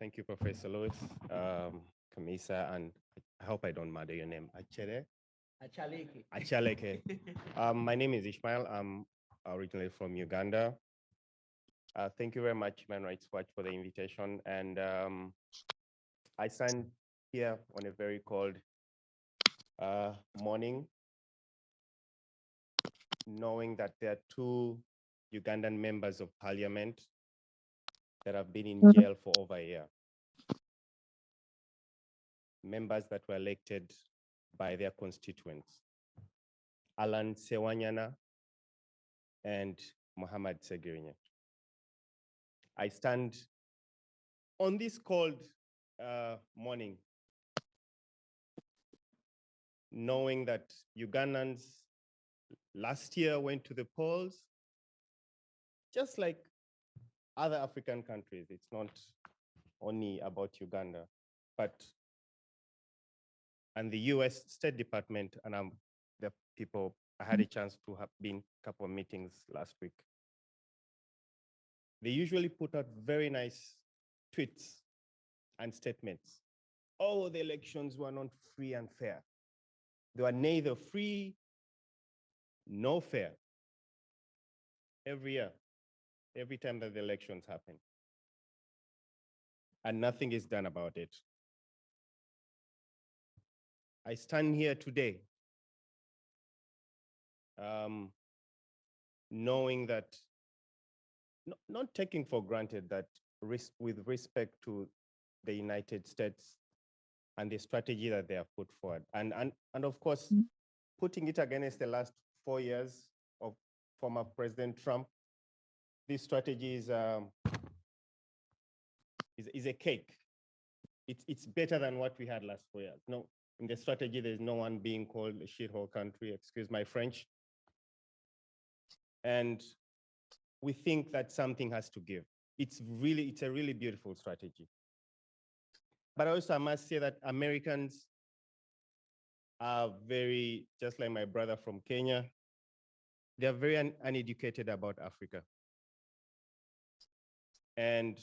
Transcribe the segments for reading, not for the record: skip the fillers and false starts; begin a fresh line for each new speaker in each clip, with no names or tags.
Thank you, Professor Lewis, Kamisa, and I hope I don't murder your name. Achere?
Achaleke.
Achaleke. My name is Ishmael. I'm originally from Uganda. Thank you very much, Human Rights Watch, for the invitation. And I stand here on a very cold morning, knowing that there are two Ugandan members of parliament that have been in jail for over a year. Members that were elected by their constituents, Alan Sewanyana and Mohamed Segirinya. I stand on this cold morning, knowing that Ugandans last year went to the polls, just like other African countries. It's not only about Uganda, and the US State Department, and the people, I had a chance to have been a couple of meetings last week. They usually put out very nice tweets and statements. Oh, the elections were not free and fair. They were neither free nor fair. Every year, every time that the elections happen. And nothing is done about it. I stand here today knowing that, not taking for granted that with respect to the United States and the strategy that they have put forward. And of course, putting it against the last 4 years of former President Trump, this strategy is a cake. It's better than what we had last 4 years. No, in the strategy, there's no one being called a shithole country, excuse my French. And we think that something has to give. It's a really beautiful strategy. But also I must say that Americans are very, just like my brother from Kenya, they're very uneducated about Africa. And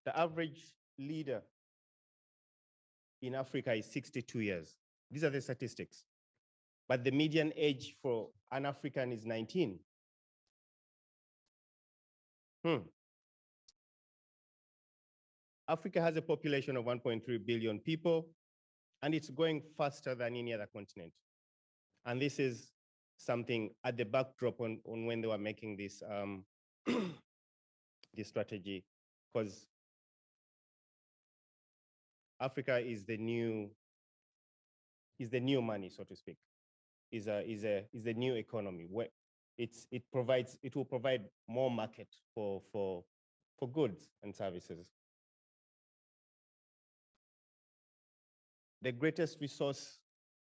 the average leader in Africa is 62 years. These are the statistics. But the median age for an African is 19. Africa has a population of 1.3 billion people, and it's growing faster than any other continent. And this is something at the backdrop on when they were making this, this strategy, because Africa is the new money, so to speak, is the new economy where it will provide more market for goods and services. The greatest resource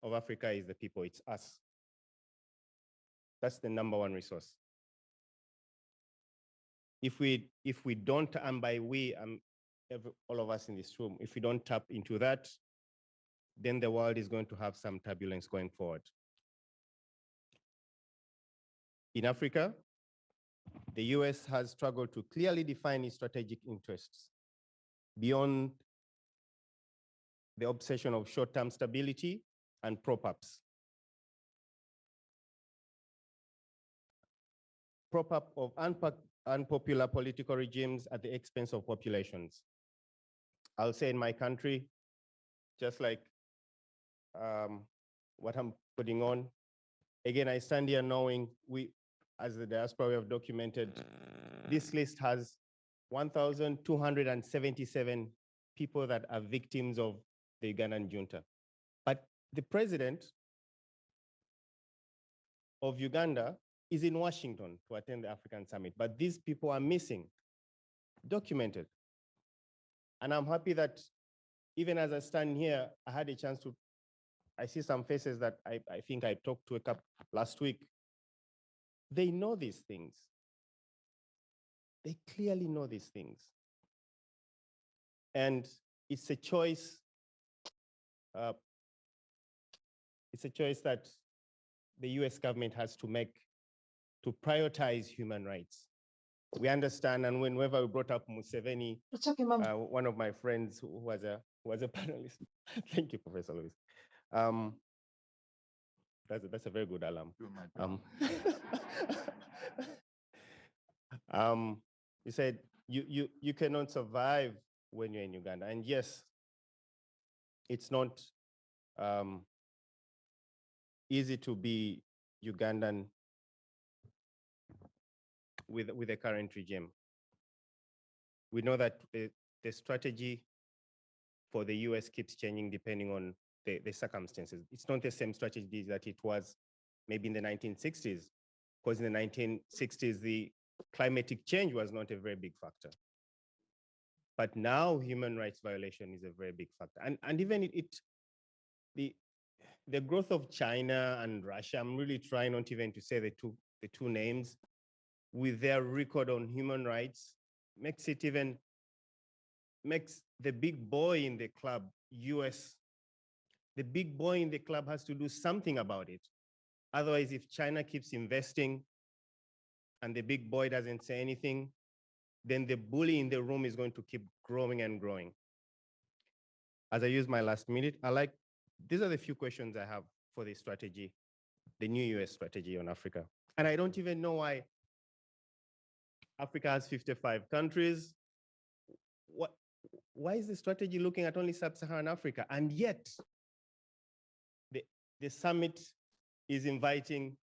of Africa is the people, it's us. That's the number one resource. If we don't, and by we, all of us in this room, if we don't tap into that, then the world is going to have some turbulence going forward. In Africa, the US has struggled to clearly define its strategic interests beyond the obsession of short-term stability and prop-ups. Prop-up of unpopular political regimes at the expense of populations. I'll say in my country, just like what I'm putting on, again, I stand here knowing as the diaspora, we have documented, this list has 1,277 people that are victims of the Ugandan junta. But the president of Uganda is in Washington to attend the African Summit, but these people are missing, documented. And I'm happy that even as I stand here, I had a chance to, I see some faces that I think I talked to a couple last week. They know these things. They clearly know these things. And it's a choice. It's a choice that the US government has to make to prioritize human rights we understand, and whenever we brought up Museveni,
It's okay, Mama.
one of my friends who was a panelist, thank you, Professor Lewis. That's a very good alarm. You said you cannot survive when you're in Uganda, and yes, it's not easy to be Ugandan with the current regime. We know that the strategy for the US keeps changing depending on the circumstances. It's not the same strategy that it was maybe in the 1960s, because in the 1960s, the climatic change was not a very big factor. But now human rights violation is a very big factor. And even the growth of China and Russia, I'm really trying not even to say the two names, with their record on human rights, makes the big boy in the club, US, the big boy in the club has to do something about it. Otherwise, if China keeps investing and the big boy doesn't say anything, then the bully in the room is going to keep growing and growing. As I use my last minute, these are the few questions I have for the strategy, the new US strategy on Africa. And I don't even know why Africa has 55 countries. Why is the strategy looking at only sub-Saharan Africa? And yet, the summit is inviting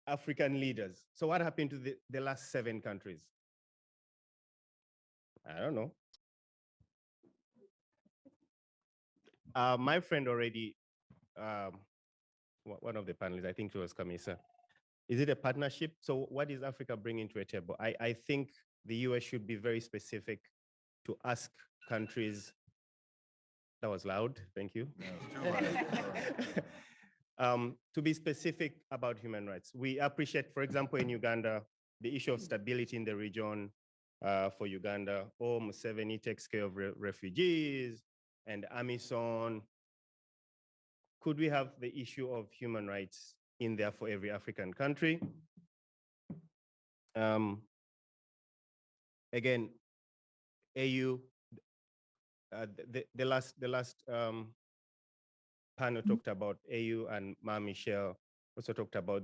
African leaders. So what happened to the last 7 countries? I don't know. My friend already, one of the panelists, I think it was Kamisa. Is it a partnership? So what is Africa bringing to a table? I think the US should be very specific to ask countries. That was loud, thank you. To be specific about human rights. We appreciate, for example, in Uganda, the issue of stability in the region for Uganda. Museveni takes care of refugees and AMISON. Could we have the issue of human rights in there for every African country? Again, AU, the last panel talked about AU, and Ma Michelle also talked about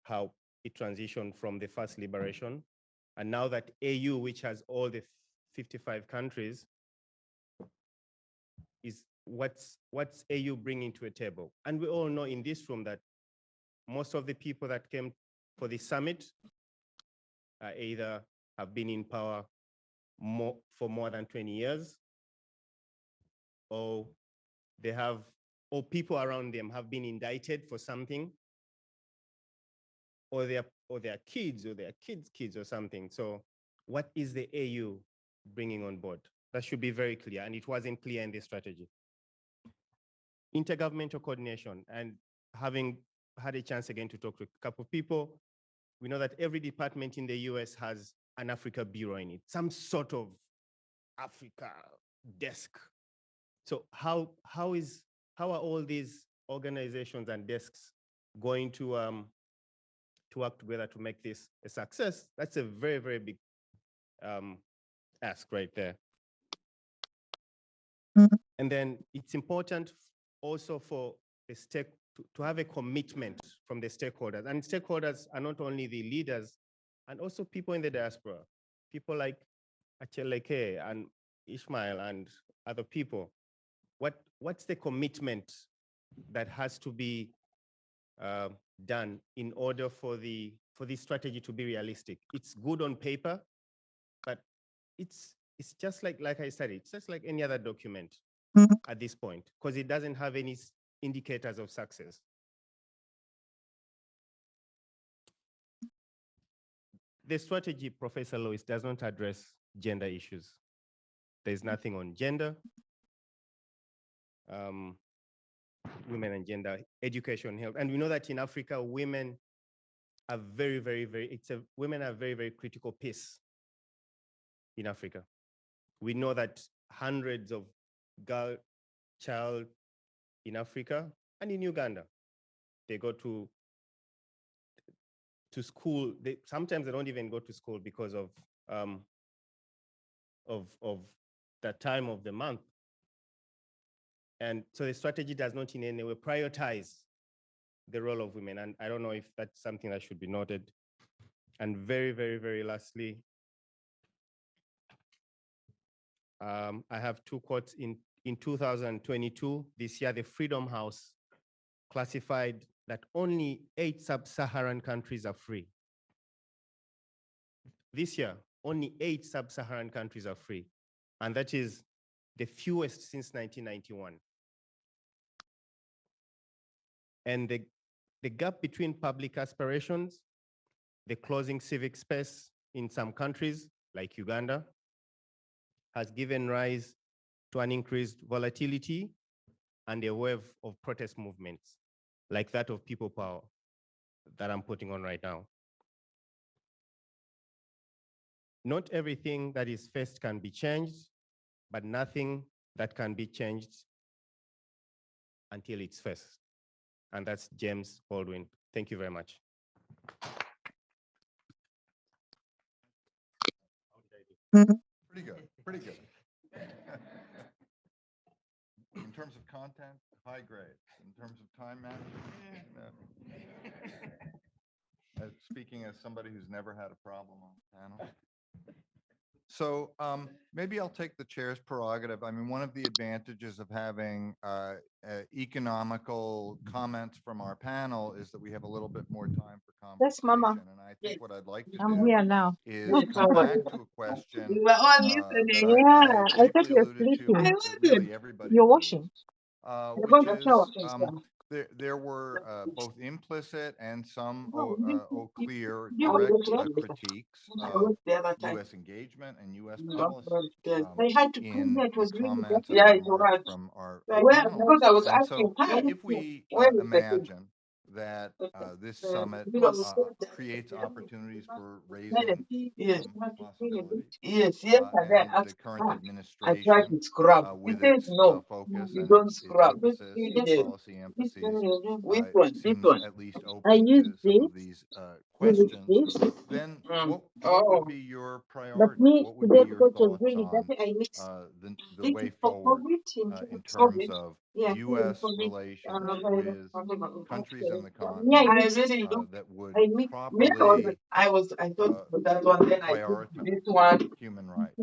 how it transitioned from the first liberation. And now that AU, which has all the 55 countries, is what's AU bringing to a table? And we all know in this room that most of the people that came for the summit either have been in power for more than 20 years, or people around them have been indicted for something, or their kids or their kids' kids or something. So what is the AU bringing on board? That should be very clear, and it wasn't clear in the strategy. Intergovernmental coordination, and having had a chance again to talk to a couple of people, we know that every department in the US has an Africa bureau in it, some sort of Africa desk. So how are all these organizations and desks going to work together to make this a success? That's a very, very big ask right there. And then it's important also for the to have a commitment from the stakeholders. And stakeholders are not only the leaders, and also people in the diaspora, people like Acheleke and Ishmael and other people. What's the commitment that has to be done in order for this strategy to be realistic? It's good on paper, but it's just like I said, it's just like any other document at this point, because it doesn't have any indicators of success. The strategy, Professor Lois, does not address gender issues. There's nothing on gender, women and gender, education, health. And we know that in Africa, women are very, very, women are very, very critical piece in Africa. We know that hundreds of child in Africa and in Uganda, they go to to school. Sometimes they don't even go to school because of the time of the month. And so the strategy does not in any way prioritize the role of women. And I don't know if that's something that should be noted. And very, very, very lastly, I have two quotes. In 2022, this year, the Freedom House classified that only 8 sub-Saharan countries are free. This year, only 8 sub-Saharan countries are free. And that is the fewest since 1991. And the gap between public aspirations, the closing civic space in some countries, like Uganda, has given rise to an increased volatility and a wave of protest movements, like that of People Power that I'm putting on right now. Not everything that is faced can be changed, but nothing that can be changed until it's faced. And that's James Baldwin. Thank you very much.
Pretty good, pretty good. In terms of content, high grade. In terms of time management, speaking as somebody who's never had a problem on the panel. So maybe I'll take the chair's prerogative. I mean, one of the advantages of having economical comments from our panel is that we have a little bit more time for conversation.
Yes, Mama.
And I think what I'd like to
I'm
do
here now.
is come back to a question
We were all listening.
that
I thought you were
alluded to
sleeping.
that really everybody
You're
knows,
washing.
which is there were both implicit and some clear direct critiques of U.S. engagement and U.S. policy in the comments and remarks from our panelists. And so if we imagine that this summit creates opportunities for raising possibilities.
Yes,
and the current administration, with its focus and its emphasis, its policy emphases, seems at least open to some of these questions, then what would be your priority? What would be your thoughts on the way forward in terms of U.S. relations with countries in the continent that would properly prioritize human rights?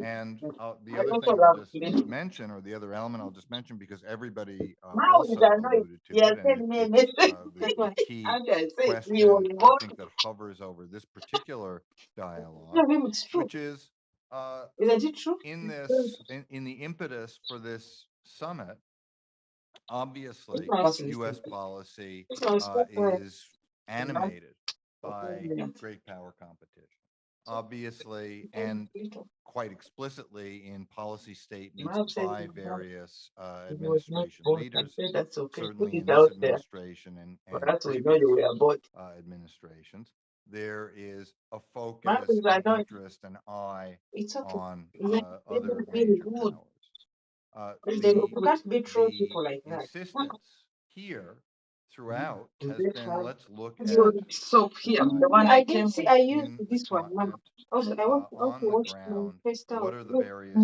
And the other thing I'll just mention, or the other element I'll just mention, because everybody also alluded to it, and it's the key question I think that hovers over this particular dialogue, which is in the impetus for this summit, obviously, U.S. policy is animated by great power competition. Obviously, and quite explicitly in policy statements by various administration leaders, certainly in this administration and previous administrations, there is a focus, an interest, an eye on other major powers. The insistence here throughout has been, let's look at
soap here. The one I can see, I used this one, Mama.
on the ground. What are the various